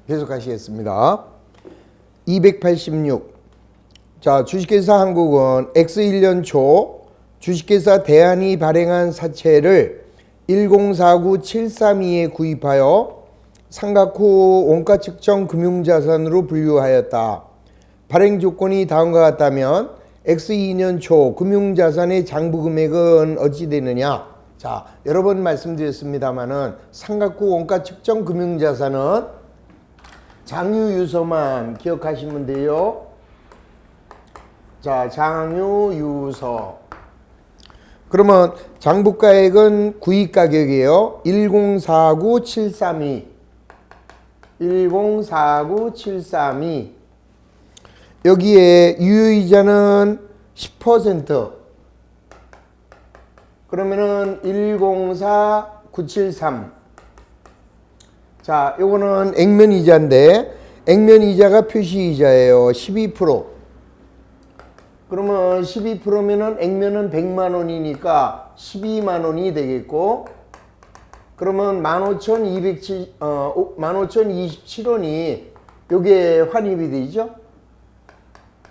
계속 하시겠습니다. 286. 자, 주식회사 한국은 X1년 초 주식회사 대한이 발행한 사채를 1049-732에 구입하여 상각 후 원가 측정 금융자산으로 분류하였다. 발행 조건이 다음과 같다면 X2년 초 금융자산의 장부 금액은 어찌 되느냐? 자, 여러 번 말씀드렸습니다만은 상각 후 원가 측정 금융자산은 장유유서만 기억하시면 돼요. 자, 장유유서. 그러면 장부가액은 구입가격이에요. 1049-732. 1049-732. 여기에 유효이자는 10%. 그러면은 104973. 자, 요거는 액면이자인데 액면이자가 표시이자예요. 12%. 그러면 12%면은 액면은 100만 원이니까 12만 원이 되겠고, 그러면 15,027원이 요게 환입이 되죠.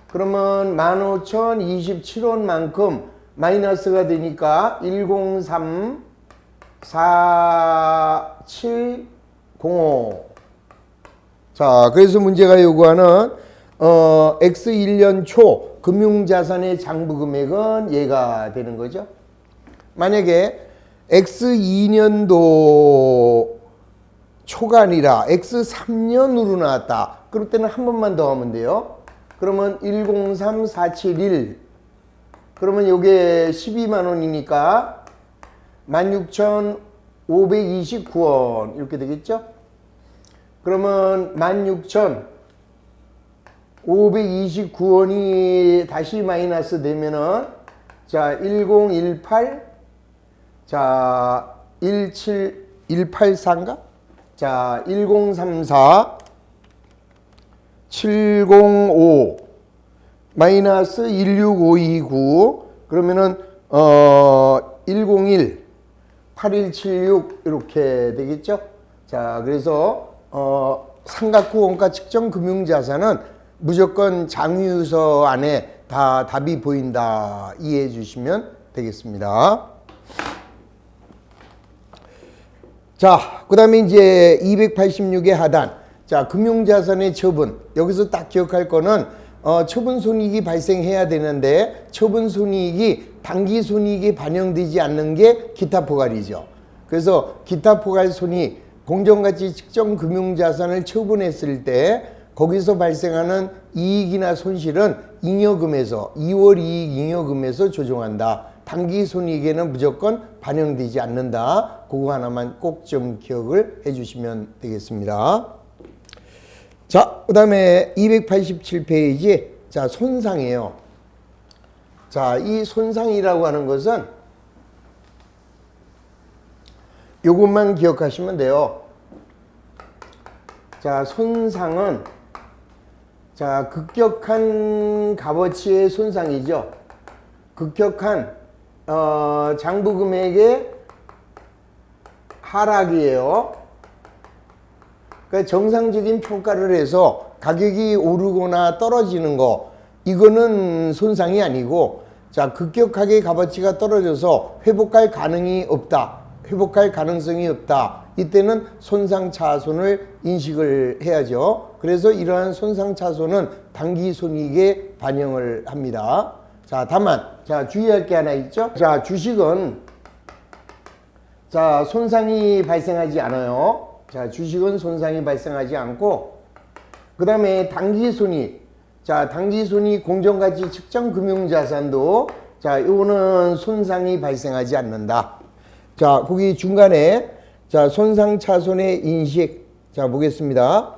그러면 15,027원만큼 마이너스가 되니까 1034,705. 자, 그래서 문제가 요구하는 X1년 초 금융자산의 장부 금액은 얘가 되는 거죠. 만약에 X2년도 초가 아니라 X3년으로 나왔다. 그럴 때는 한 번만 더 하면 돼요. 그러면 103471. 그러면 요게 12만 원이니까 16,529원 이렇게 되겠죠? 그러면 16,529원이 다시 마이너스 되면은, 자, 1018, 자, 18184인가? 자, 1034, 705, 마이너스 16529, 그러면은, 101, 8176 이렇게 되겠죠? 자, 그래서, 상각 후 원가 측정 금융자산은 무조건 장유유서 안에 다 답이 보인다. 이해해 주시면 되겠습니다. 자, 그 다음에 이제 286의 하단. 자, 금융자산의 처분. 여기서 딱 기억할 거는, 처분손익이 발생해야 되는데, 처분손익이 당기손익에 반영되지 않는 게 기타포괄이죠. 그래서 기타포괄손익, 공정가치 측정 금융자산을 처분했을 때, 거기서 발생하는 이익이나 손실은 잉여금에서, 2월 이익 잉여금에서 조정한다. 당기손익에는 무조건 반영되지 않는다. 그거 하나만 꼭 좀 기억을 해 주시면 되겠습니다. 자, 그 다음에 287페이지. 자, 손상이에요. 자, 이 손상이라고 하는 것은 요것만 기억하시면 돼요. 자, 손상은, 자, 급격한 값어치의 손상이죠. 급격한 장부 금액의 하락이에요. 그러니까 정상적인 평가를 해서 가격이 오르거나 떨어지는 거, 이거는 손상이 아니고, 자, 급격하게 값어치가 떨어져서 회복할 가능이 없다. 회복할 가능성이 없다. 이때는 손상차손을 인식을 해야죠. 그래서 이러한 손상차손은 당기손익에 반영을 합니다. 자, 다만, 자, 주의할 게 하나 있죠. 자, 주식은, 자, 손상이 발생하지 않아요. 자, 주식은 손상이 발생하지 않고, 그 다음에 당기손익. 자, 당기손익 공정가치 측정 금융자산도, 자, 요거는 손상이 발생하지 않는다. 자, 거기 중간에, 자, 손상차손의 인식. 자, 보겠습니다.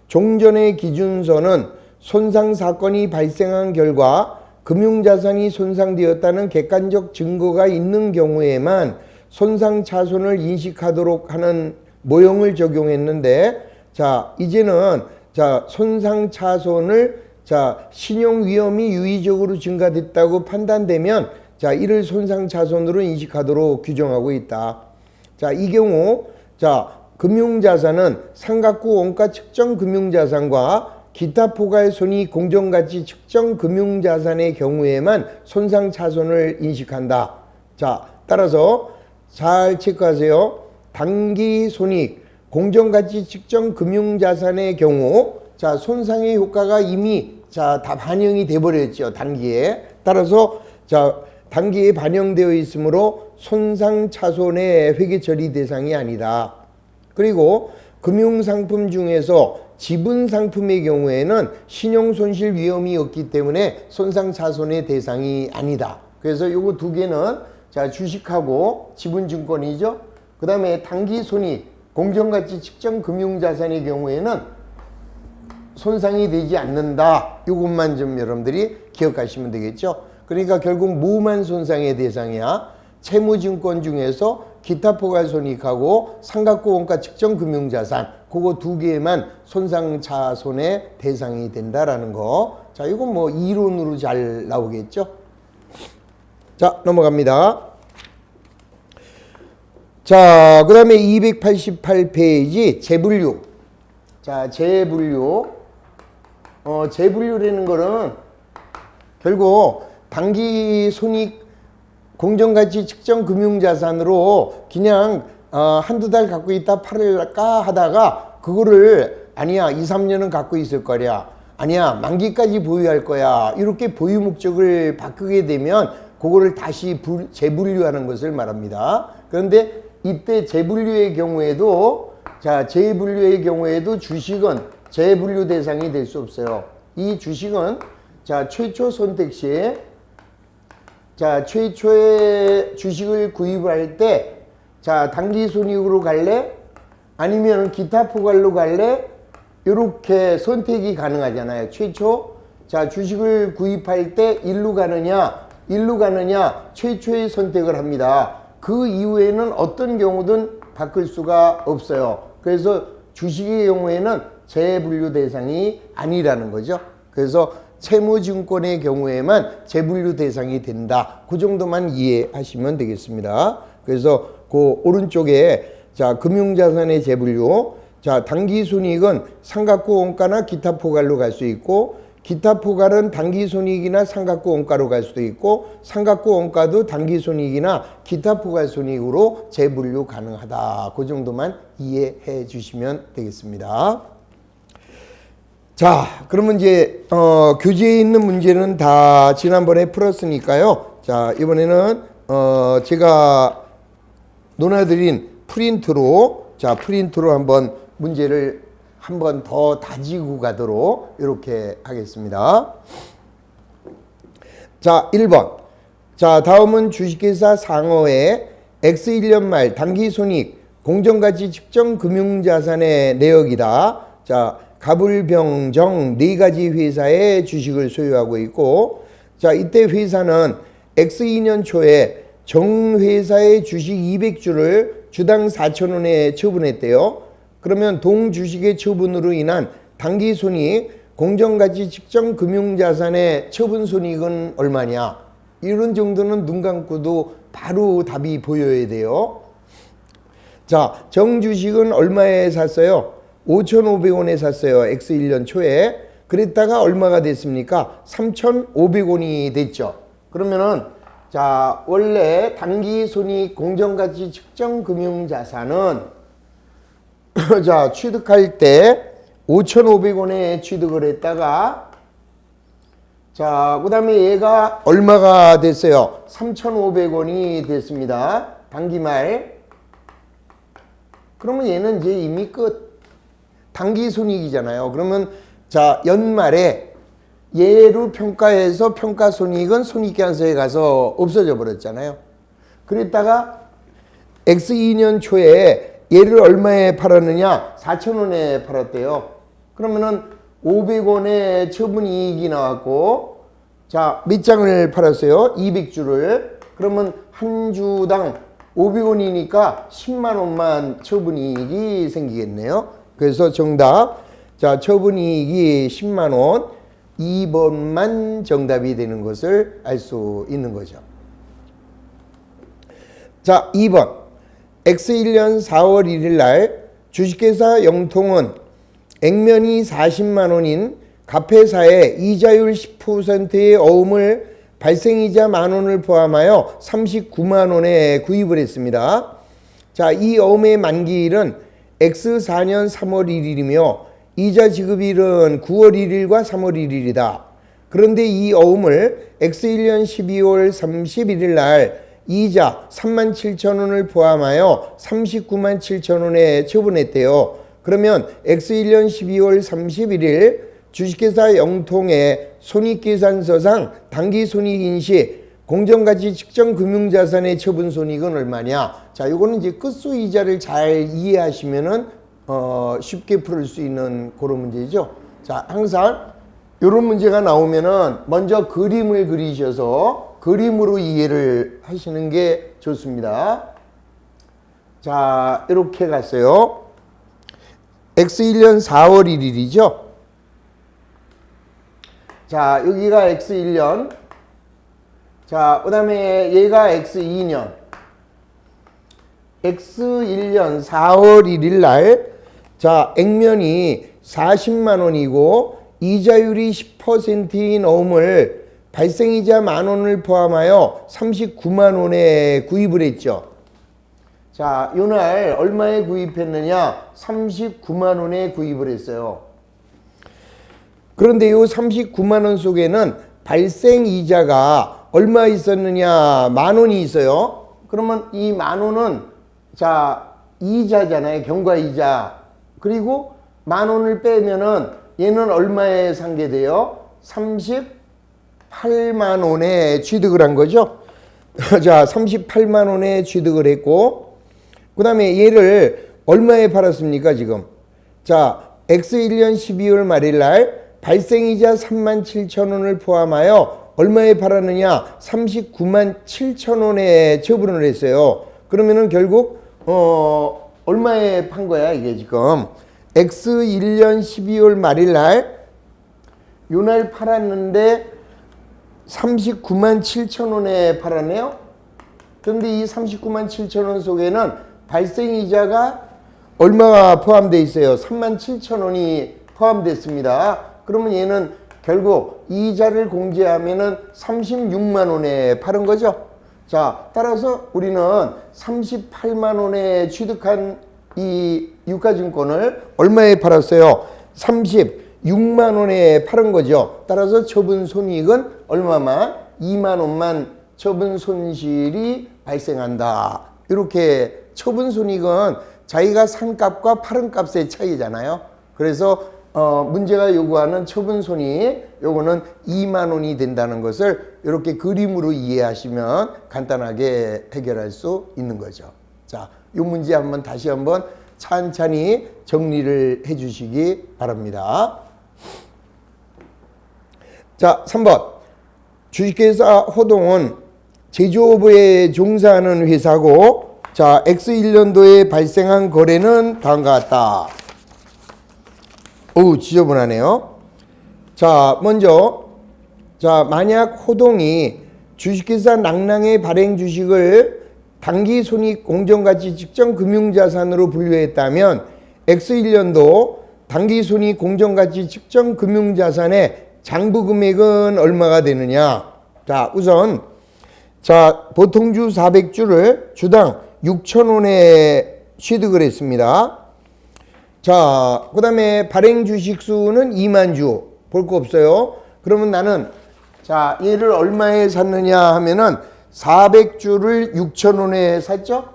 종전의 기준서는 손상사건이 발생한 결과 금융자산이 손상되었다는 객관적 증거가 있는 경우에만 손상차손을 인식하도록 하는 모형을 적용했는데, 자, 이제는, 자, 손상차손을, 자, 신용위험이 유의적으로 증가됐다고 판단되면, 자, 이를 손상차손으로 인식하도록 규정하고 있다. 자, 이 경우, 자, 금융자산은 삼각구 원가 측정 금융자산과 기타 포괄손익 공정가치 측정 금융자산의 경우에만 손상차손을 인식한다. 자, 따라서 잘 체크하세요. 단기손익 공정가치 측정 금융자산의 경우 자, 손상의 효과가 이미 자, 다 반영이 돼 버렸죠. 단기에. 따라서 자, 단기에 반영되어 있으므로 손상차손의 회계처리 대상이 아니다. 그리고 금융상품 중에서 지분상품의 경우에는 신용손실 위험이 없기 때문에 손상차손의 대상이 아니다. 그래서 요거 두 개는 자, 주식하고 지분증권이죠. 그 다음에 단기손익 공정가치 측정 금융자산의 경우에는 손상이 되지 않는다. 이것만 좀 여러분들이 기억하시면 되겠죠. 그러니까 결국 뭐만 손상의 대상이야? 채무증권 중에서 기타 포괄손익하고 삼각구 원가 측정 금융자산 그거 두 개만 손상차손의 대상이 된다라는 거. 자, 이건 뭐 이론으로 잘 나오겠죠. 자, 넘어갑니다. 자, 그 다음에 288페이지 재분류. 자, 재분류. 재분류라는 거는 결국 단기 손익 공정가치 측정 금융자산으로 그냥 한두 달 갖고 있다 팔을까 하다가 그거를 아니야 2, 3년은 갖고 있을 거야. 아니야 만기까지 보유할 거야. 이렇게 보유 목적을 바꾸게 되면 그거를 다시 재분류하는 것을 말합니다. 그런데 이때 재분류의 경우에도 자, 재분류의 경우에도 주식은 재분류 대상이 될 수 없어요. 이 주식은 자, 최초 선택 시에 자, 최초의 주식을 구입할 때 자, 단기 손익으로 갈래? 아니면 기타 포괄로 갈래? 이렇게 선택이 가능하잖아요. 최초 자, 주식을 구입할 때 일로 가느냐 최초의 선택을 합니다. 그 이후에는 어떤 경우든 바꿀 수가 없어요. 그래서 주식의 경우에는 재분류 대상이 아니라는 거죠. 그래서 채무증권의 경우에만 재분류 대상이 된다. 그 정도만 이해하시면 되겠습니다. 그래서 그 오른쪽에 자, 금융자산의 재분류. 자, 단기손익은 삼각구 원가나 기타 포괄로 갈 수 있고 기타 포괄은 단기손익이나 삼각구 원가로 갈 수도 있고 삼각구 원가도 단기손익이나 기타 포괄손익으로 재분류 가능하다. 그 정도만 이해해 주시면 되겠습니다. 자, 그러면 이제 교재에 있는 문제는 다 지난번에 풀었으니까요. 자, 이번에는 제가 논하드린 프린트로 자, 프린트로 한번 문제를 한번 더 다지고 가도록 이렇게 하겠습니다. 자, 1번. 자, 다음은 주식회사 상어의 X1년 말 단기손익 공정가치 측정 금융자산의 내역이다. 자, 가불병정 4가지 회사의 주식을 소유하고 있고 자, 이때 회사는 X2년 초에 정회사의 주식 200주를 주당 4,000원에 처분했대요. 그러면 동주식의 처분으로 인한 단기손익 공정가치 측정 금융자산의 처분손익은 얼마냐? 이런 정도는 눈 감고도 바로 답이 보여야 돼요. 자, 정주식은 얼마에 샀어요? 5,500원에 샀어요. X1년 초에. 그랬다가 얼마가 됐습니까? 3,500원이 됐죠. 그러면은 자, 원래 단기손익 공정가치 측정 금융자산은 자, 취득할 때 5,500원에 취득을 했다가 자, 그 다음에 얘가 얼마가 됐어요? 3,500원이 됐습니다. 단기말. 그러면 얘는 이제 이미 끝. 단기손익이잖아요. 그러면 자, 연말에 얘로 평가해서 평가손익은 손익계산서에 가서 없어져 버렸잖아요. 그랬다가 X2년 초에 얘를 얼마에 팔았느냐? 4,000원에 팔았대요. 그러면은 500원의 처분이익이 나왔고 자, 몇 장을 팔았어요? 200주를. 그러면 한 주당 500원이니까 10만 원만 처분이익이 생기겠네요. 그래서 정답 자, 처분이익이 10만 원 2번만 정답이 되는 것을 알 수 있는 거죠. 자, 2번 X1년 4월 1일 날 주식회사 영통은 액면이 40만 원인 갑회사에 이자율 10%의 어음을 발생이자 만 원을 포함하여 39만 원에 구입을 했습니다. 자, 이 어음의 만기일은 X4년 3월 1일이며 이자 지급일은 9월 1일과 3월 1일이다. 그런데 이 어음을 X1년 12월 31일 날 이자 37,000원을 포함하여 39만 7천원에 처분했대요. 그러면 X1년 12월 31일 주식회사 영통의 손익계산서상 당기손익인시 공정가치 측정 금융자산의 처분 손익은 얼마냐? 자, 요거는 이제 끝수 이자를 잘 이해하시면은 쉽게 풀 수 있는 그런 문제죠. 자, 항상 요런 문제가 나오면은 먼저 그림을 그리셔서 그림으로 이해를 하시는 게 좋습니다. 자, 이렇게 갔어요. X1년 4월 1일이죠. 자, 여기가 X1년. 자, 그 다음에 얘가 X2년. X1년 4월 1일 날, 자, 액면이 40만 원이고, 이자율이 10%인 어음을 발생이자 만 원을 포함하여 39만 원에 구입을 했죠. 자, 요날 얼마에 구입했느냐? 39만 원에 구입을 했어요. 그런데 요 39만 원 속에는 발생 이자가 얼마 있었느냐? 만 원이 있어요. 그러면 이 만 원은 자, 이자잖아요. 경과이자. 그리고 만 원을 빼면은 얘는 얼마에 산게 돼요? 38만 원에 취득을 한 거죠. 자, 38만 원에 취득을 했고, 그 다음에 얘를 얼마에 팔았습니까, 지금? 자, X1년 12월 말일 날 발생이자 3만 7천 원을 포함하여 얼마에 팔았느냐? 39만 7천 원에 처분을 했어요. 그러면은 결국, 얼마에 판 거야, 이게 지금? X1년 12월 말일 날, 요날 팔았는데 39만 7천 원에 팔았네요. 그런데 이 39만 7천 원 속에는 발생이자가 얼마가 포함되어 있어요? 3만 7천 원이 포함됐습니다. 그러면 얘는 결국 이자를 공제하면은 36만 원에 파는 거죠. 자, 따라서 우리는 38만 원에 취득한 이 유가증권을 얼마에 팔았어요? 36만 원에 팔은 거죠. 따라서 처분 손익은 얼마만? 2만 원만 처분 손실이 발생한다. 이렇게 처분 손익은 자기가 산 값과 팔은 값의 차이잖아요. 그래서 문제가 요구하는 처분 손익, 요거는 2만 원이 된다는 것을 이렇게 그림으로 이해하시면 간단하게 해결할 수 있는 거죠. 자, 요 문제 한번 다시 한번 찬찬히 정리를 해 주시기 바랍니다. 자, 3번. 주식회사 호동은 제조업에 종사하는 회사고, 자, X1년도에 발생한 거래는 다음과 같다. 어우, 지저분하네요. 자, 먼저, 자, 만약 호동이 주식회사 낭랑의 발행 주식을 단기 손익 공정가치 측정 금융자산으로 분류했다면 X1년도 단기 손익 공정가치 측정 금융자산의 장부 금액은 얼마가 되느냐? 자, 우선 자, 보통주 400주를 주당 6,000원에 취득을 했습니다. 자, 그 다음에 발행 주식 수는 2만 주. 볼 거 없어요. 그러면 나는 자, 얘를 얼마에 샀느냐 하면은 400주를 6,000원에 샀죠?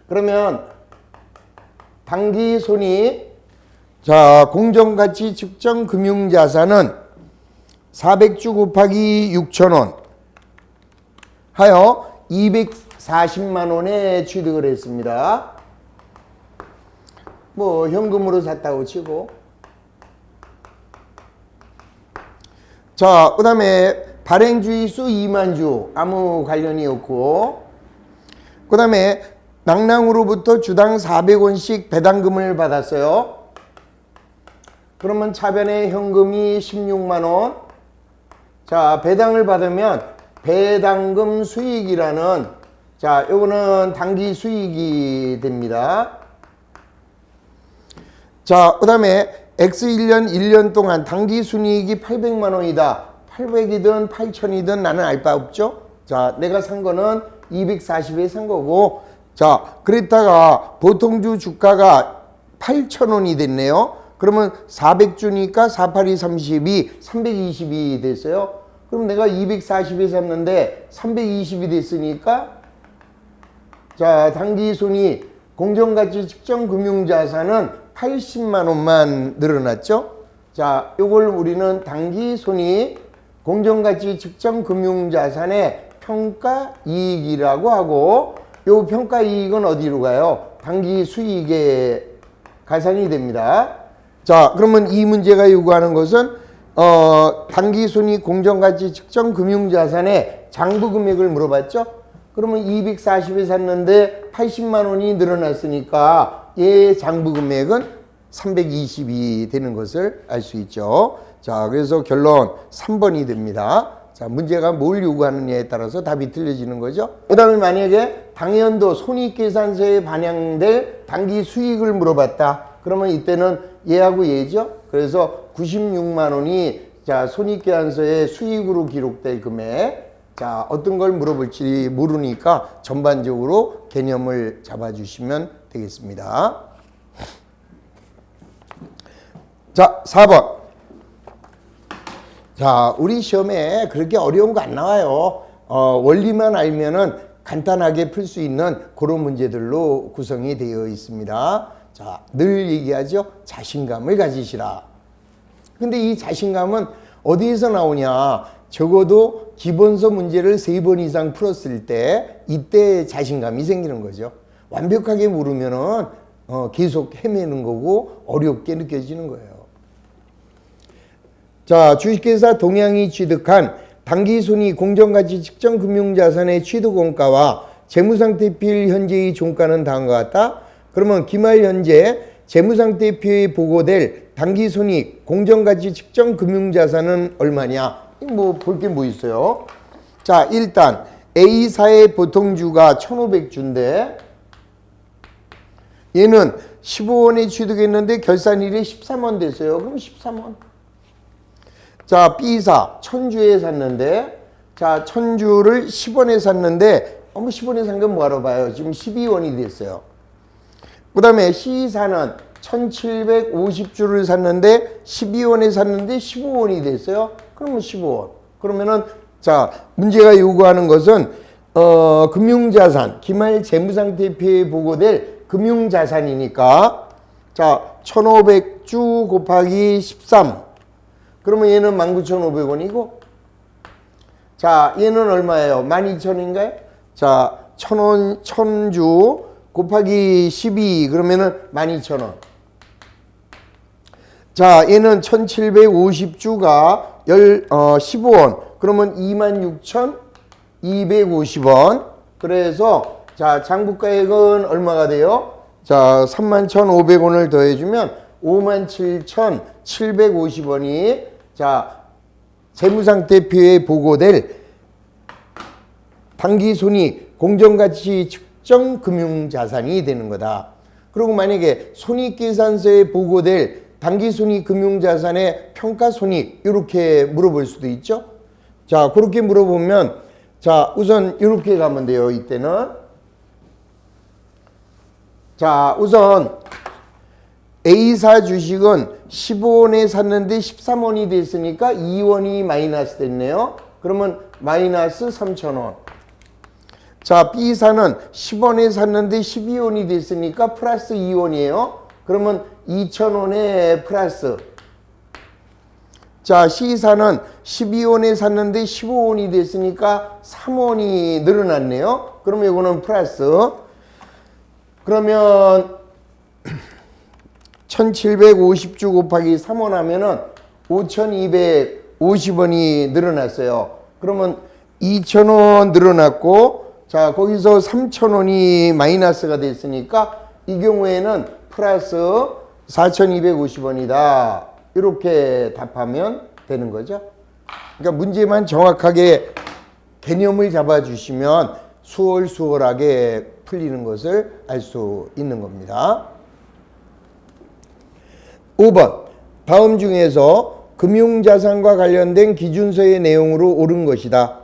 그러면 단기 손익, 자, 공정가치 측정 금융자산은 400주 곱하기 6,000원 하여 240만 원에 취득을 했습니다. 뭐 현금으로 샀다고 치고. 자, 그 다음에 발행주의 수 2만 주 아무 관련이 없고, 그 다음에 낭랑으로부터 주당 400원씩 배당금을 받았어요. 그러면 차변에 현금이 16만 원. 자, 배당을 받으면 배당금 수익이라는 자, 요거는 당기 수익이 됩니다. 자, 그 다음에 X1년 1년 동안 당기 순이익이 800만 원이다. 800이든 8천이든 나는 알 바 없죠. 자, 내가 산 거는 240에 산 거고, 자, 그랬다가 보통주 주가가 8,000원이 됐네요. 그러면 400주니까 482, 32, 320이 됐어요. 그럼 내가 240에 샀는데 320이 됐으니까, 자, 당기순이 공정가치 측정 금융자산은 80만 원만 늘어났죠. 자, 요걸 우리는 당기순이 공정가치 측정 금융자산의 평가이익이라고 하고, 요 평가이익은 어디로 가요? 당기수익에 가산이 됩니다. 자, 그러면 이 문제가 요구하는 것은 당기순이 공정가치 측정 금융자산의 장부금액을 물어봤죠. 그러면 240에 샀는데 80만 원이 늘어났으니까 얘 장부금액은 320이 되는 것을 알 수 있죠. 자, 그래서 결론 3번이 됩니다. 자, 문제가 뭘 요구하느냐에 따라서 답이 틀려지는 거죠. 그 다음에 만약에 당연도 손익계산서에 반영될 당기 수익을 물어봤다. 그러면 이때는 얘하고 얘죠. 그래서 96만 원이 자, 손익계산서에 수익으로 기록될 금액. 자, 어떤 걸 물어볼지 모르니까 전반적으로 개념을 잡아주시면 되겠습니다. 자, 4번. 자, 우리 시험에 그렇게 어려운 거 안 나와요. 원리만 알면은 간단하게 풀 수 있는 그런 문제들로 구성이 되어 있습니다. 자, 늘 얘기하죠. 자신감을 가지시라. 근데 이 자신감은 어디에서 나오냐? 적어도 기본서 문제를 3번 이상 풀었을 때 이때 자신감이 생기는 거죠. 완벽하게 모르면은 계속 헤매는 거고 어렵게 느껴지는 거예요. 자, 주식회사 동양이 취득한 당기순이 공정가치 측정 금융자산의 취득원가와 재무상태표일 현재의 종가는 다음과 같다. 그러면 기말 현재 재무상태표에 보고될 당기순이 공정가치 측정 금융자산은 얼마냐? 뭐 볼 게 뭐 있어요? 자, 일단 A사의 보통주가 1,500주인데 얘는 15원에 취득했는데 결산일이 13원 됐어요. 그럼 13원. 자, B사 1,000주에 샀는데, 자, 1,000주를 10원에 샀는데 10원에 산 건 뭐하러 봐요? 지금 12원이 됐어요. 그 다음에 C사는 1,750주를 샀는데 12원에 샀는데 15원이 됐어요. 그러면 15원. 그러면은 자, 문제가 요구하는 것은 금융자산, 기말 재무상태표에 보고될 금융자산이니까 자, 1,500주 곱하기 13. 그러면 얘는 19,500원이고, 자, 얘는 얼마예요? 12,000원인가요? 자, 1,000주 곱하기 12, 그러면은 12,000원. 자, 얘는 1,750주가 15원. 그러면 26,250원. 그래서, 자, 장부가액은 얼마가 돼요? 자, 31,500원을 더해주면 57,750원이 자, 재무상태표에 보고될 당기손익 공정가치 측정 금융자산이 되는 거다. 그리고 만약에 손익계산서에 보고될 당기손익 금융자산의 평가손익 이렇게 물어볼 수도 있죠. 자, 그렇게 물어보면 자, 우선 이렇게 가면 돼요. 이때는 자, 우선 A사 주식은 15원에 샀는데 13원이 됐으니까 2원이 마이너스 됐네요. 그러면 마이너스 3,000원. 자, B사는 10원에 샀는데 12원이 됐으니까 플러스 2원이에요. 그러면 2,000원에 플러스. 자, C사는 12원에 샀는데 15원이 됐으니까 3원이 늘어났네요. 그러면 이거는 플러스. 그러면 1,750주 곱하기 3원 하면은 5,250원이 늘어났어요. 그러면 2,000원 늘어났고, 자, 거기서 3,000원이 마이너스가 됐으니까 이 경우에는 플러스 4,250원이다. 이렇게 답하면 되는 거죠. 그러니까 문제만 정확하게 개념을 잡아주시면 수월수월하게 풀리는 것을 알 수 있는 겁니다. 5번 다음 중에서 금융자산과 관련된 기준서의 내용으로 옳은 것이다.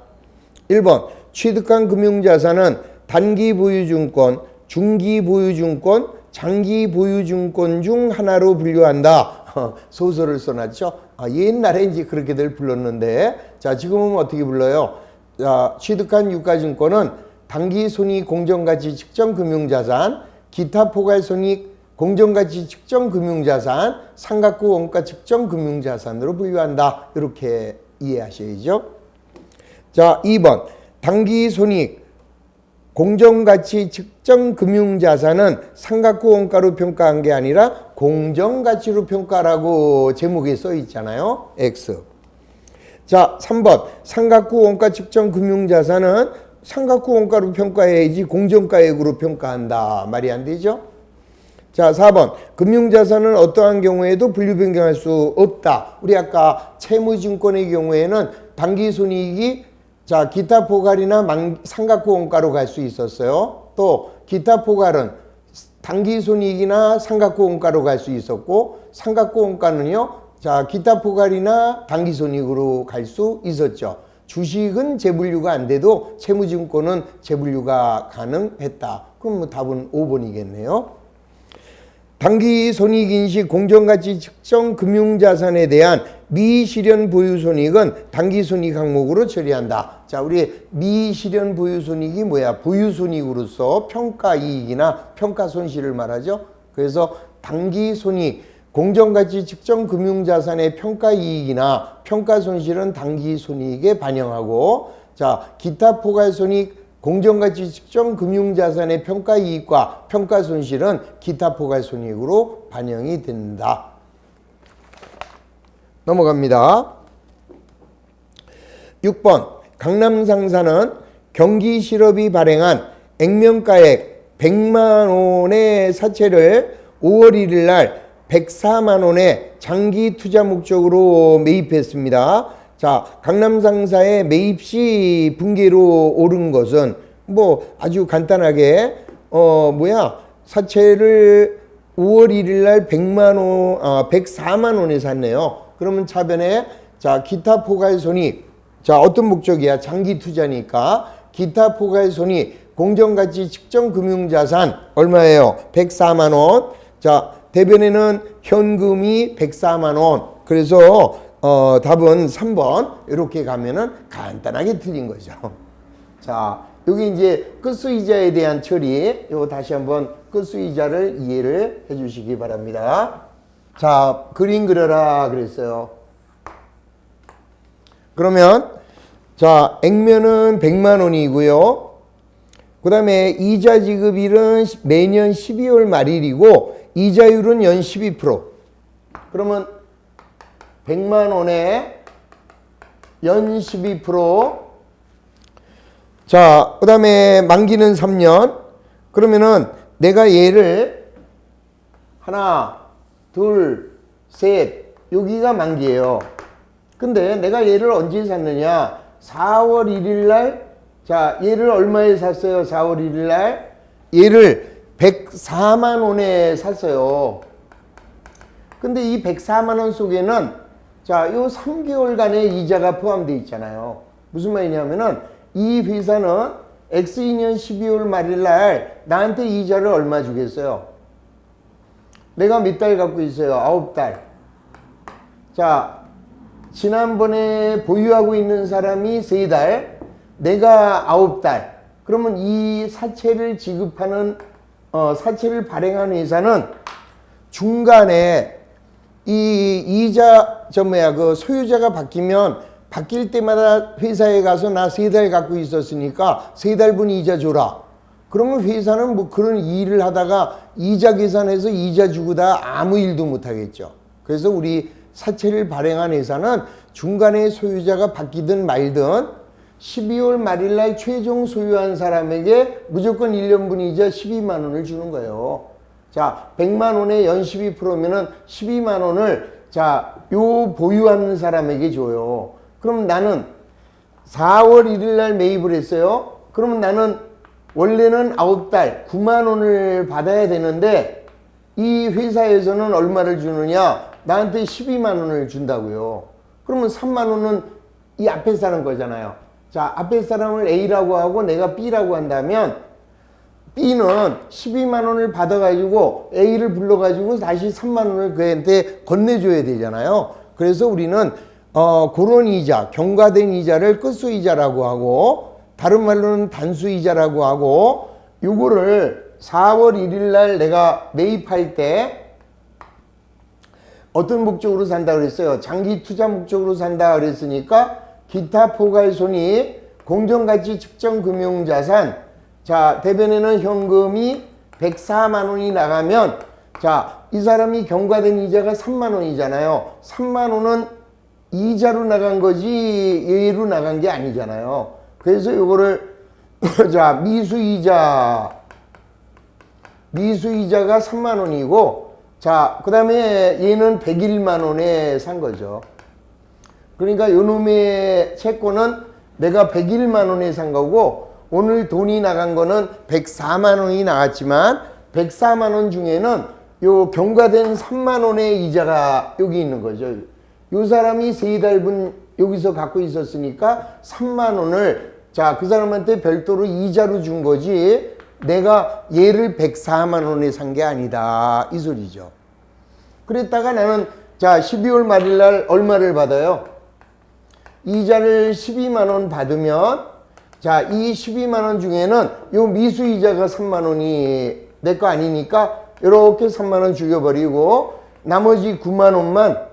1번 취득한 금융자산은 단기보유증권, 중기보유증권, 장기보유증권 중 하나로 분류한다. 소설을 써놨죠. 옛날에 이제 그렇게들 불렀는데, 자, 지금은 어떻게 불러요? 자, 취득한 유가증권은 단기손익 공정가치 측정 금융자산, 기타 포괄손익 공정가치 측정 금융자산, 삼각구 원가 측정 금융자산으로 분류한다. 이렇게 이해하셔야죠. 자, 2번 단기손익 공정가치 측정 금융자산은 삼각구 원가로 평가한 게 아니라 공정가치로 평가라고 제목에 써 있잖아요. X. 자, 3번 삼각구 원가 측정 금융자산은 삼각구 원가로 평가해야지 공정가액으로 평가한다. 말이 안 되죠? 자, 4번 금융자산은 어떠한 경우에도 분류 변경할 수 없다. 우리 아까 채무증권의 경우에는 단기손익이 자, 기타 포괄이나 삼각구 원가로 갈 수 있었어요. 또 기타 포괄은 단기손익이나 삼각구 원가로 갈 수 있었고, 삼각구 원가는요, 자, 기타 포괄이나 단기손익으로 갈 수 있었죠. 주식은 재분류가 안 돼도 채무증권은 재분류가 가능했다. 그럼 뭐 답은 5번이겠네요. 단기손익인식 공정가치 측정 금융자산에 대한 미실현 보유손익은 단기손익 항목으로 처리한다. 자, 우리 미실현 보유손익이 뭐야? 보유손익으로서 평가이익이나 평가손실을 말하죠. 그래서 단기손익 공정가치 측정 금융자산의 평가이익이나 평가손실은 단기손익에 반영하고, 자, 기타 포괄손익 공정가치 측정 금융자산의 평가이익과 평가손실은 기타 포괄손익으로 반영이 된다. 넘어갑니다. 6번 강남상사는 경기실업이 발행한 액면가액 100만 원의 사채를 5월 1일 날 104만 원의 장기 투자 목적으로 매입했습니다. 자, 강남상사의 매입시 분기로 오른 것은 뭐 아주 간단하게 사채를 5월 1일 날 104만 원에 샀네요. 그러면 차변에 자, 기타 포괄손익, 자, 어떤 목적이야? 장기 투자니까 기타 포괄손익 공정가치 측정 금융자산 얼마예요? 104만 원. 자, 대변에는 현금이 104만 원. 그래서 답은 3번 이렇게 가면은 간단하게 틀린 거죠. 자, 여기 이제 끝수이자에 대한 처리, 이거 다시 한번 끝수이자를 이해를 해 주시기 바랍니다. 자, 그림 그려라 그랬어요. 그러면 자, 액면은 100만 원이고요. 그 다음에 이자 지급일은 매년 12월 말일이고 이자율은 연 12%. 그러면 100만 원에 연 12%. 자, 그 다음에 만기는 3년. 그러면은 내가 얘를 하나, 둘, 셋, 여기가 만기예요. 근데 내가 얘를 언제 샀느냐? 4월 1일 날. 자, 얘를 얼마에 샀어요? 4월 1일 날. 얘를 104만 원에 샀어요. 근데 이 104만 원 속에는 자, 요 3개월간의 이자가 포함되어 있잖아요. 무슨 말이냐면은 이 회사는 X2년 12월 말일 날 나한테 이자를 얼마 주겠어요? 내가 몇 달 갖고 있어요? 9달. 자, 지난번에 보유하고 있는 사람이 3달, 내가 9달. 그러면 이 사채를 지급하는 사채를 발행한 회사는 중간에 이 이자 그 소유자가 바뀔 때마다 회사에 가서 나 3달 갖고 있었으니까 3달분 이자 줘라. 그러면 회사는 뭐 그런 일을 하다가 이자 계산해서 이자 주고 다 아무 일도 못 하겠죠. 그래서 우리 사채를 발행한 회사는 중간에 소유자가 바뀌든 말든 12월 말일 날 최종 소유한 사람에게 무조건 1년분 이자 12만 원을 주는 거예요. 자, 100만 원에 연 12%면은 12만 원을 자, 요 보유하는 사람에게 줘요. 그럼 나는 4월 1일 날 매입을 했어요. 그러면 나는 원래는 9달 9만 원을 받아야 되는데 이 회사에서는 얼마를 주느냐? 나한테 12만 원을 준다고요. 그러면 3만 원은 이 앞에 사람 거잖아요. 자, 앞에 사람을 A라고 하고 내가 B라고 한다면 B는 12만 원을 받아가지고 A를 불러가지고 다시 3만 원을 그한테 건네줘야 되잖아요. 그래서 우리는 그런 이자, 경과된 이자를 끝수이자라고 하고 다른 말로는 단수이자라고 하고 요거를 4월 1일 날 내가 매입할 때 어떤 목적으로 산다 그랬어요? 장기 투자 목적으로 산다 그랬으니까 기타 포괄손익 공정가치 측정 금융자산 자 대변에는 현금이 104만 원이 나가면 자 이 사람이 경과된 이자가 3만 원이잖아요. 3만 원은 이자로 나간 거지 예로 나간 게 아니잖아요. 그래서 요거를 자 미수이자가 3만 원이고 자 그 다음에 얘는 101만 원에 산 거죠. 그러니까 요놈의 채권은 내가 101만 원에 산 거고 오늘 돈이 나간 거는 104만 원이 나갔지만 104만 원 중에는 요 경과된 3만 원의 이자가 여기 있는 거죠. 요 사람이 3달분 여기서 갖고 있었으니까 3만 원을 자 그 사람한테 별도로 이자로 준 거지 내가 얘를 104만 원에 산 게 아니다 이 소리죠. 그랬다가 나는 자 12월 말일 날 얼마를 받아요? 이자를 12만 원 받으면 자 이 12만 원 중에는 요 미수이자가 3만 원이 내 거 아니니까 이렇게 3만 원 죽여버리고 나머지 9만 원만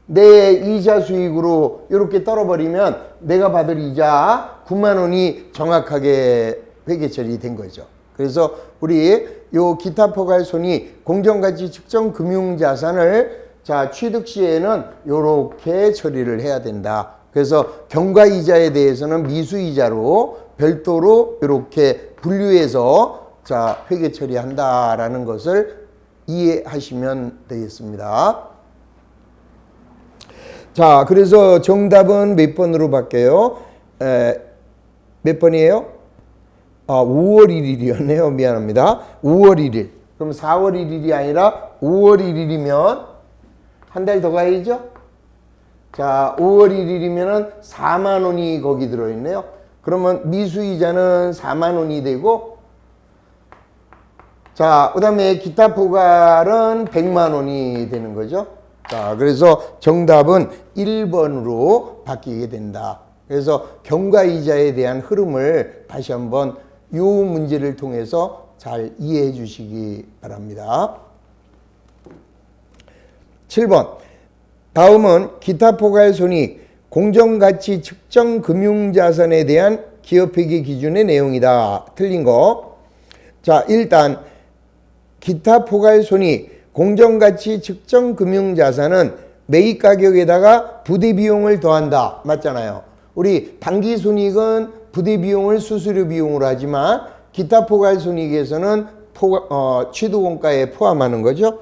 내 이자 수익으로 이렇게 떨어버리면 내가 받을 이자 9만 원이 정확하게 회계 처리된 거죠. 그래서 우리 요 기타 포괄손익 공정가치 측정 금융자산을 자 취득 시에는 요렇게 처리를 해야 된다. 그래서 경과이자에 대해서는 미수이자로 별도로 이렇게 분류해서 자 회계 처리한다라는 것을 이해하시면 되겠습니다. 자 그래서 정답은 몇 번으로 바뀌어요? 몇 번이에요? 5월 1일이었네요. 미안합니다. 5월 1일. 그럼 4월 1일이 아니라 5월 1일이면 한 달 더 가야죠? 자, 5월 1일이면은 4만 원이 거기 들어있네요. 그러면 미수이자는 4만 원이 되고 자, 그 다음에 기타 포괄은 100만 원이 되는 거죠. 자, 그래서 정답은 1번으로 바뀌게 된다. 그래서 경과이자에 대한 흐름을 다시 한번 이 문제를 통해서 잘 이해해 주시기 바랍니다. 7번 다음은 기타 포괄손익 공정가치 측정 금융자산에 대한 기업회계 기준의 내용이다. 틀린 거. 자, 일단 기타 포괄손익 공정가치 측정 금융자산은 매입가격에다가 부대비용을 더한다. 맞잖아요. 우리 당기손익은 부대비용을 수수료 비용으로 하지만 기타 포괄손익에서는 취득원가에 포함하는 거죠.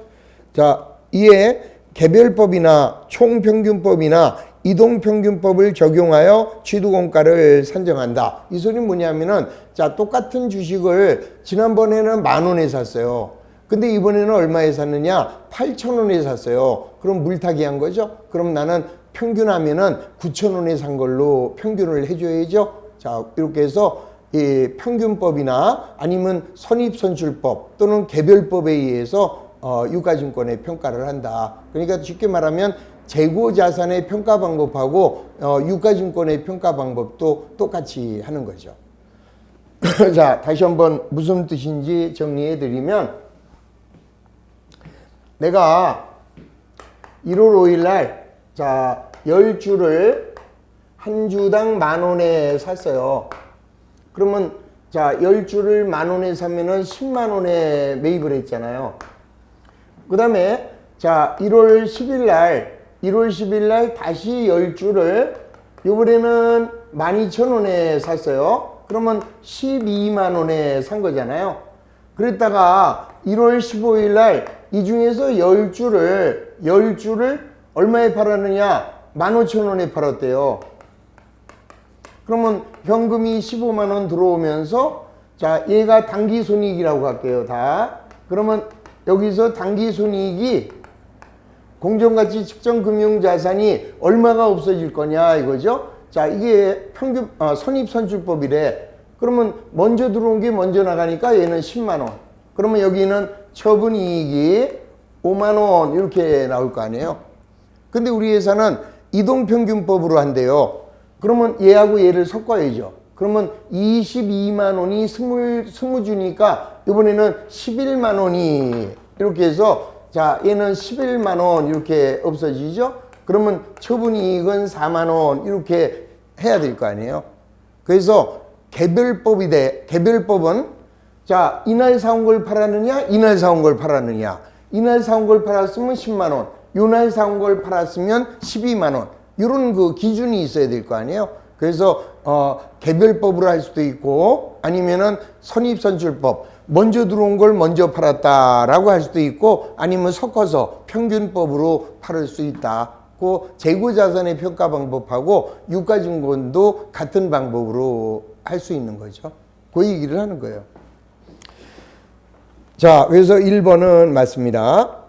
자, 이에 개별법이나 총평균법이나 이동평균법을 적용하여 취득원가를 산정한다. 이 소리는 뭐냐면은 자 똑같은 주식을 지난번에는 10,000원에 샀어요. 근데 이번에는 얼마에 샀느냐? 8,000원에 샀어요. 그럼 물타기 한 거죠? 그럼 나는 평균하면은 9,000원에 산 걸로 평균을 해줘야죠. 자 이렇게 해서 이 평균법이나 아니면 선입선출법 또는 개별법에 의해서 유가증권의 평가를 한다. 그러니까 쉽게 말하면 재고자산의 평가 방법하고 유가증권의 평가 방법도 똑같이 하는 거죠. 자, 다시 한번 무슨 뜻인지 정리해 드리면 내가 1월 5일 날 자, 10주를 한 주당 10,000원에 샀어요. 그러면 자, 10주를 10,000원에 사면은 10만 원에 매입을 했잖아요. 그 다음에 자 1월 10일 날 다시 10주를 요번에는 12,000원에 샀어요. 그러면 12만 원에 산 거잖아요. 그랬다가 1월 15일 날 이 중에서 10주를 얼마에 팔았느냐? 15,000원에 팔았대요. 그러면 현금이 15만 원 들어오면서 자, 얘가 당기손익이라고 할게요. 다. 그러면 여기서 당기손익이 공정가치 측정 금융자산이 얼마가 없어질 거냐 이거죠. 자, 이게 평균 선입선출법이래. 그러면 먼저 들어온 게 먼저 나가니까 얘는 10만 원. 그러면 여기는 처분이익이 5만 원 이렇게 나올 거 아니에요. 근데 우리 회사는 이동평균법으로 한대요. 그러면 얘하고 얘를 섞어야죠. 그러면 22만 원이 20주니까 이번에는 11만 원이 이렇게 해서 자, 얘는 11만 원 이렇게 없어지죠. 그러면 처분이익은 4만 원 이렇게 해야 될 거 아니에요. 그래서 개별법은 자, 이날 사온 걸 팔았느냐, 이날 사온 걸 팔았느냐. 이날 사온 걸 팔았으면 10만 원, 요날 사온 걸 팔았으면 12만 원. 이런 그 기준이 있어야 될 거 아니에요. 그래서 개별법으로 할 수도 있고 아니면은 선입선출법, 먼저 들어온 걸 먼저 팔았다라고 할 수도 있고 아니면 섞어서 평균법으로 팔을 수 있다. 그 재고자산의 평가 방법하고 유가증권도 같은 방법으로 할 수 있는 거죠. 그 얘기를 하는 거예요. 자, 그래서 1번은 맞습니다.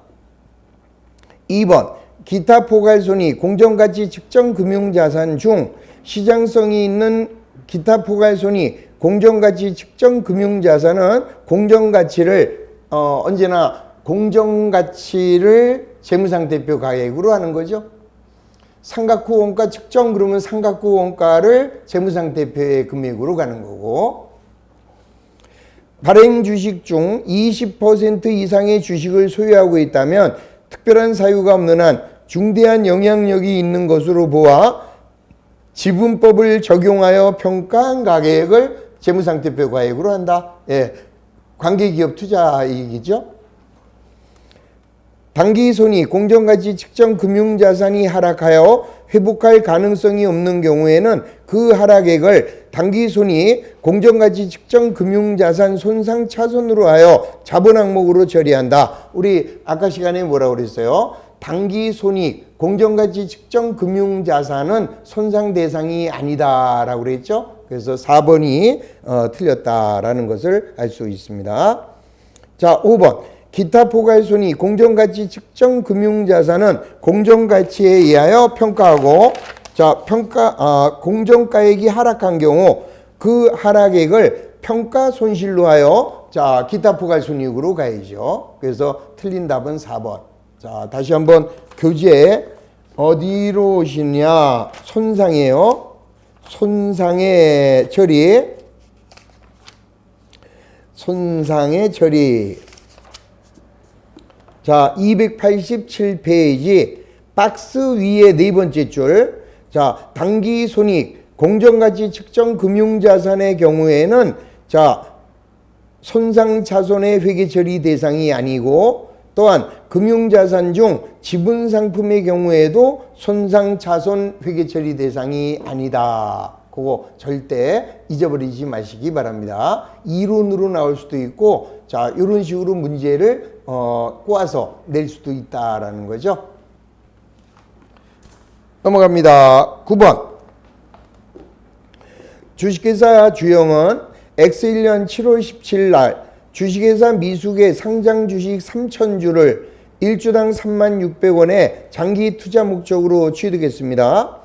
2번, 기타 포괄손익 공정가치 측정 금융자산 중 시장성이 있는 기타 포괄손익 공정가치 측정 금융자산은 공정가치를 언제나 공정가치를 재무상태표 가액으로 하는 거죠. 삼각후 원가 측정 그러면 삼각후 원가를 재무상태표의 금액으로 가는 거고, 발행 주식 중 20% 이상의 주식을 소유하고 있다면 특별한 사유가 없는 한 중대한 영향력이 있는 것으로 보아 지분법을 적용하여 평가한 가액을 재무상태표 가액으로 한다. 예, 관계기업 투자 이익이죠. 당기손익 공정가치 측정 금융자산이 하락하여 회복할 가능성이 없는 경우에는 그 하락액을 당기손익 공정가치 측정 금융자산 손상 차손으로 하여 자본 항목으로 처리한다. 우리 아까 시간에 뭐라고 그랬어요? 당기손익 공정가치 측정 금융자산은 손상 대상이 아니다 라고 그랬죠. 그래서 4번이 틀렸다라는 것을 알 수 있습니다. 자, 5번. 기타 포괄손익 공정가치 측정 금융자산은 공정가치에 의하여 평가하고, 자, 공정가액이 하락한 경우 그 하락액을 평가 손실로 하여 자, 기타 포괄손익으로 가야죠. 그래서 틀린 답은 4번. 자, 다시 한번 교재 어디로 오시냐? 손상이에요. 손상의 처리. 손상의 처리. 자, 287페이지 박스 위에 네 번째 줄. 자, 당기손익 공정가치 측정 금융자산의 경우에는 자, 손상차손의 회계처리 대상이 아니고, 또한 금융자산 중 지분상품의 경우에도 손상차손 회계처리 대상이 아니다. 그거 절대 잊어버리지 마시기 바랍니다. 이론으로 나올 수도 있고, 자, 이런 식으로 문제를 꼬아서 낼 수도 있다라는 거죠. 넘어갑니다. 9번. 주식회사 주형은 X1년 7월 17일 날 주식회사 미숙의 상장 주식 3,000주를 1주당 36,000원에 장기 투자 목적으로 취득했습니다.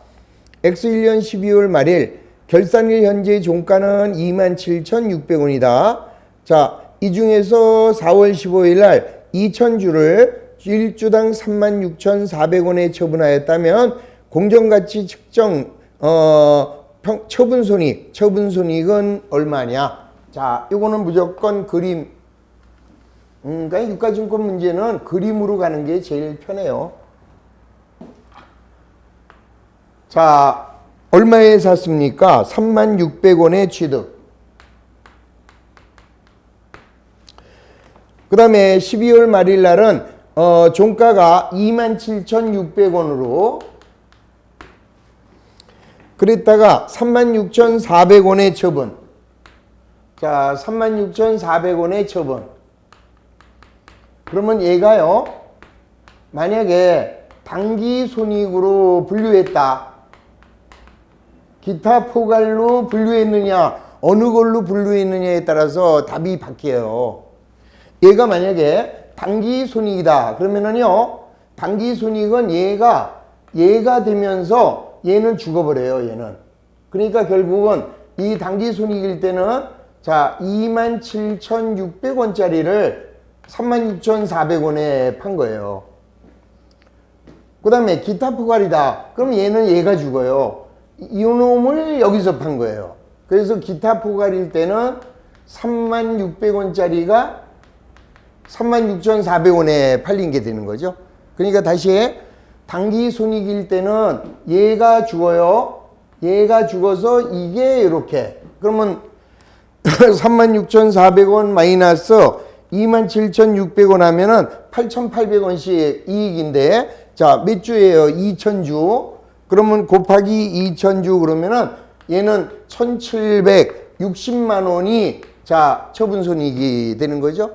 X1년 12월 말일 결산일 현재 종가는 27,600원이다. 자, 이 중에서 4월 15일 날 2,000주를 1주당 36,400원에 처분하였다면 공정가치 측정 처분손익은 얼마냐? 자, 이거는 무조건 그림. 그러니까 유가증권 문제는 그림으로 가는 게 제일 편해요. 자, 얼마에 샀습니까? 36,000원에 취득. 그 다음에 12월 말일 날은 종가가 27,600원으로 그랬다가 36,400원에 처분. 자, 36,400원에 처분. 그러면 얘가요, 만약에 당기손익으로 분류했다. 기타 포괄로 분류했느냐? 어느 걸로 분류했느냐에 따라서 답이 바뀌어요. 얘가 만약에 당기손익이다 그러면은요, 당기손익은 얘가 되면서 얘는 죽어버려요. 얘는. 그러니까 결국은 이 당기손익일 때는 자 27,600원짜리를 36,400원에 판 거예요. 그 다음에 기타 포괄이다. 그럼 얘가 죽어요. 이 놈을 여기서 판 거예요. 그래서 기타 포괄일 때는 36,600원짜리가 36,400원에 팔린 게 되는 거죠. 그러니까 다시 당기손익일 때는 얘가 죽어요. 얘가 죽어서 이게 이렇게. 그러면 36,400원 마이너스 27,600원 하면은 8,800원씩 이익인데, 자, 몇 주예요? 2,000주. 그러면 곱하기 2,000주 그러면은 얘는 1,760만 원이 자, 처분 손익이 되는 거죠.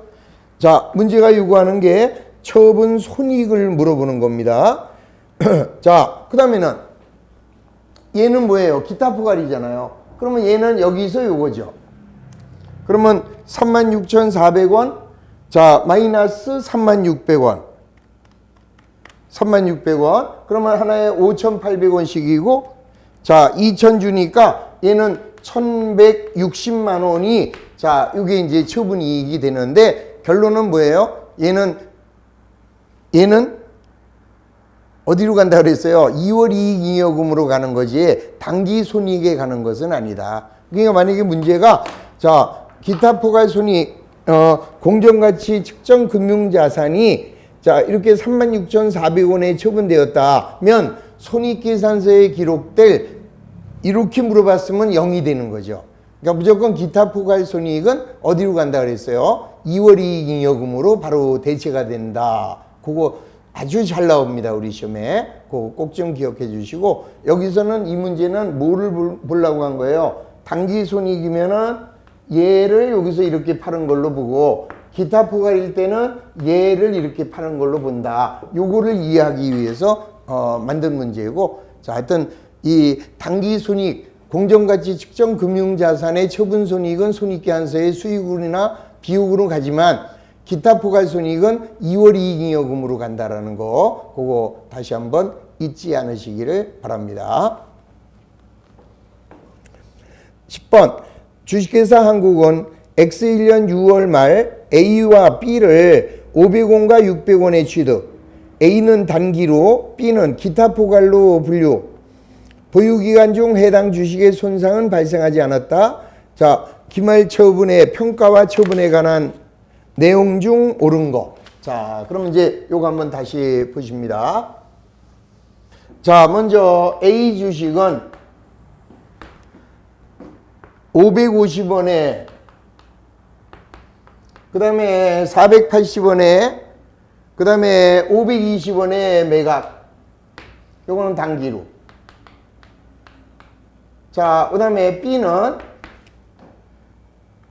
자, 문제가 요구하는 게 처분 손익을 물어보는 겁니다. 자, 그 다음에는 얘는 뭐예요? 기타 포괄이잖아요. 그러면 얘는 여기서 요거죠. 그러면 36,400원, 자, 마이너스 3,600원. 3,600원. 그러면 하나에 5,800원씩이고, 자, 2,000주니까 얘는 1,160만 원이, 자, 이게 이제 처분 이익이 되는데, 결론은 뭐예요? 얘는 어디로 간다 그랬어요? 2월 이익 잉여금으로 가는 거지 당기 손익에 가는 것은 아니다. 그러니까 만약에 문제가 자 기타 포괄 손익 공정가치 측정 금융자산이 자 이렇게 36,400원에 처분되었다면 손익계산서에 기록될 이렇게 물어봤으면 0이 되는 거죠. 그러니까 무조건 기타 포괄 손익은 어디로 간다 그랬어요? 2월 이익 잉여금으로 바로 대체가 된다. 그거 아주 잘 나옵니다. 우리 시험에. 그거 꼭 좀 기억해 주시고, 여기서는 이 문제는 뭐를 보려고 한 거예요? 당기손익이면은 얘를 여기서 이렇게 파는 걸로 보고, 기타 포괄일 때는 얘를 이렇게 파는 걸로 본다. 요거를 이해하기 위해서 만든 문제이고, 자, 하여튼 이 당기손익 공정가치 측정 금융자산의 처분손익은 손익계산서의 수익으로나 비용으로 가지만 기타 포괄 손익은 2월 이익잉여금으로 간다라는 거, 그거 다시 한번 잊지 않으시기를 바랍니다. 10번 주식회사 한국은 X1년 6월 말 A와 B를 500원과 600원에 취득. A는 단기로, B는 기타 포괄로 분류. 보유기간 중 해당 주식의 손상은 발생하지 않았다. 자, 기말 처분의 평가와 처분에 관한 내용 중 옳은 거. 자, 그럼 이제 요거 한번 다시 보십니다. 자, 먼저 A 주식은 550원에 그 다음에 480원에 그 다음에 520원에 매각. 요거는 단기로. 자, 그 다음에 B는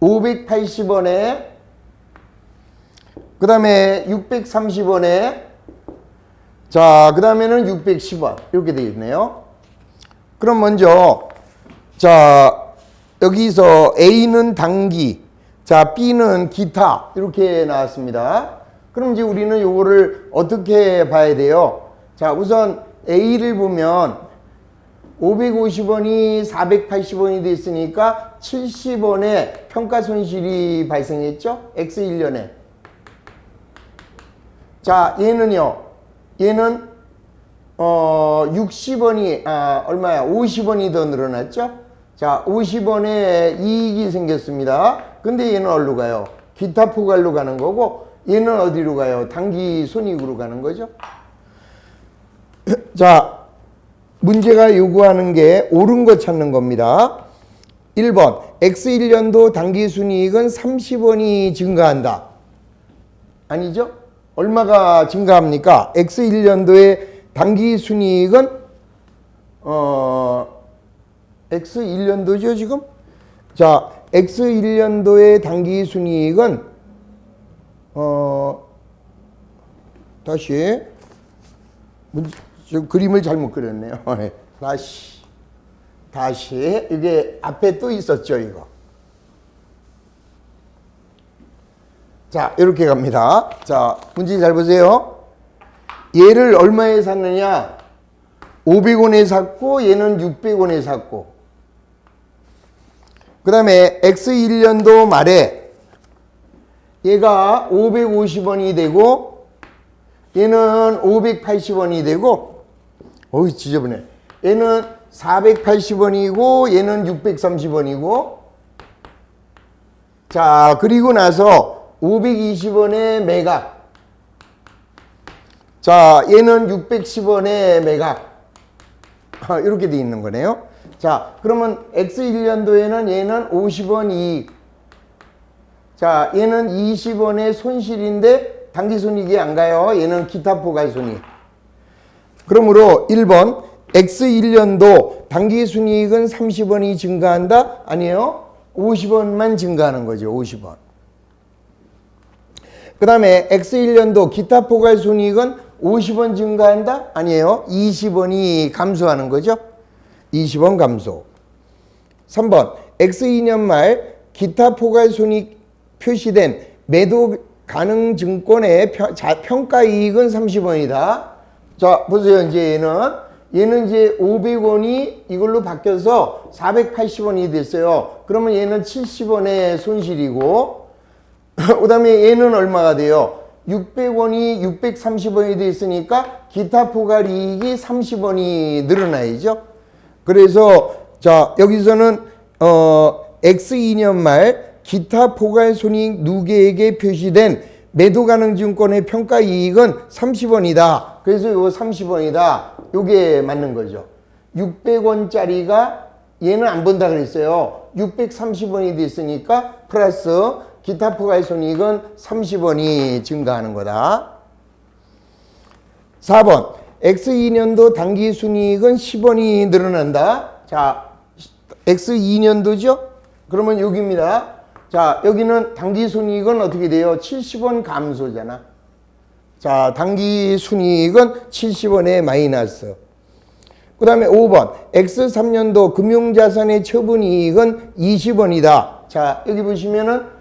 580원에 그 다음에 630원에 자, 그 다음에는 610원 이렇게 되어 있네요. 그럼 먼저 자, 여기서 A는 단기, 자, B는 기타 이렇게 나왔습니다. 그럼 이제 우리는 요거를 어떻게 봐야 돼요? 자, 우선 A를 보면 550원이 480원이 됐으니까 70원의 평가 손실이 발생했죠? X1년에. 자, 얘는요. 얘는 60원이 얼마야? 50원이 더 늘어났죠? 자, 50원의 이익이 생겼습니다. 근데 얘는 어디로 가요? 기타 포괄로 가는 거고, 얘는 어디로 가요? 단기 손익으로 가는 거죠. 자, 문제가 요구하는 게 옳은 거 찾는 겁니다. 1번 X1년도 단기 순이익은 30원이 증가한다. 아니죠? 얼마가 증가합니까? X1년도의 단기 순이익은 X1년도죠 지금? 자, X1년도의 단기 순이익은 다시 저 그림을 잘못 그렸네요. 다시 이게 앞에 또 있었죠 이거. 자, 이렇게 갑니다. 자, 문제 잘 보세요. 얘를 얼마에 샀느냐? 500원에 샀고 얘는 600원에 샀고, 그 다음에 X1년도 말에 얘가 550원이 되고 얘는 580원이 되고, 어이 지저분해. 얘는 480원이고 얘는 630원이고, 자, 그리고 나서 520원에 매각, 자, 얘는 610원에 매각, 이렇게 돼 있는 거네요. 자, 그러면 X1년도에는 얘는 50원 이익, 자, 얘는 20원의 손실인데 당기순이익이 안 가요. 얘는 기타 포괄손익. 그러므로 1번 X1년도 당기순이익은 30원이 증가한다? 아니에요. 50원만 증가하는 거죠. 50원. 그 다음에 X1년도 기타 포괄손익은 50원 증가한다? 아니에요. 20원이 감소하는 거죠. 20원 감소. 3번 X2년 말 기타 포괄손익 표시된 매도 가능 증권의 평가이익은 30원이다. 자, 보세요. 이제 얘는 이제 500원이 이걸로 바뀌어서 480원이 됐어요. 그러면 얘는 70원의 손실이고, 그 다음에 얘는 얼마가 돼요? 600원이 630원이 됐으니까 기타 포괄 이익이 30원이 늘어나야죠. 그래서 자, 여기서는 X2년 말 기타 포괄 손익 누계에게 표시된 매도 가능 증권의 평가 이익은 30원이다. 그래서 이거 30원이다. 요게 맞는 거죠. 600원짜리가 얘는 안 본다 그랬어요. 630원이 됐으니까 플러스 기타 포괄 손익은 30원이 증가하는 거다. 4번 X2년도 당기 순이익은 10원이 늘어난다. 자, X2년도죠? 그러면 여기입니다. 자, 여기는 당기 순이익은 어떻게 돼요? 70원 감소잖아. 자, 당기 순이익은 70원의 마이너스. 그 다음에 5번 X3년도 금융자산의 처분이익은 20원이다. 자, 여기 보시면은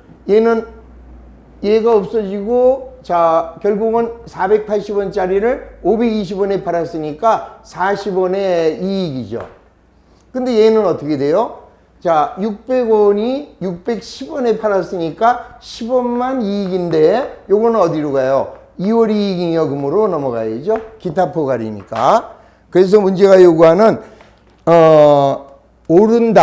얘가 없어지고, 자, 결국은 480원짜리를 520원에 팔았으니까 40원의 이익이죠. 근데 얘는 어떻게 돼요? 자, 600원이 610원에 팔았으니까 10원만 이익인데 요거는 어디로 가요? 2월 이익잉여금으로 넘어가야죠. 기타 포괄이니까. 그래서 문제가 요구하는 옳은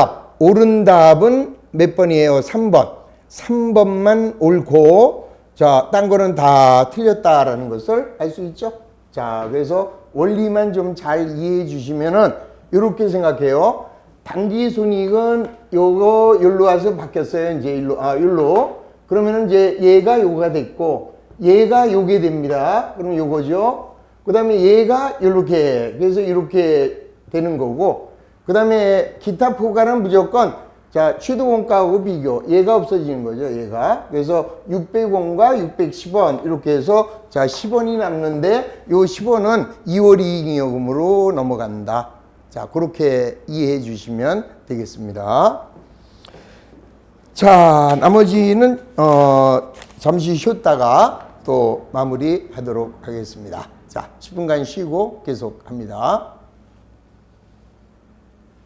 답은 몇 번이에요? 3번. 3번만 옳고, 자, 딴 거는 다 틀렸다라는 것을 알 수 있죠. 자, 그래서 원리만 좀 잘 이해해 주시면은 이렇게 생각해요. 당기 순이익은 요거 여기로 와서 바뀌었어요. 이제 일로. 그러면은 이제 얘가 요거가 됐고 얘가 요게 됩니다. 그럼 요거죠. 그다음에 얘가 이렇게, 그래서 이렇게 되는 거고, 그다음에 기타 포괄은 무조건 자, 취득원가하고 비교. 얘가 없어지는 거죠. 얘가. 그래서 600원과 610원 이렇게 해서 자, 10원이 남는데 요 10원은 2월 이익잉여금으로 넘어간다. 자, 그렇게 이해해 주시면 되겠습니다. 자, 나머지는 잠시 쉬었다가 또 마무리하도록 하겠습니다. 자, 10분간 쉬고 계속합니다.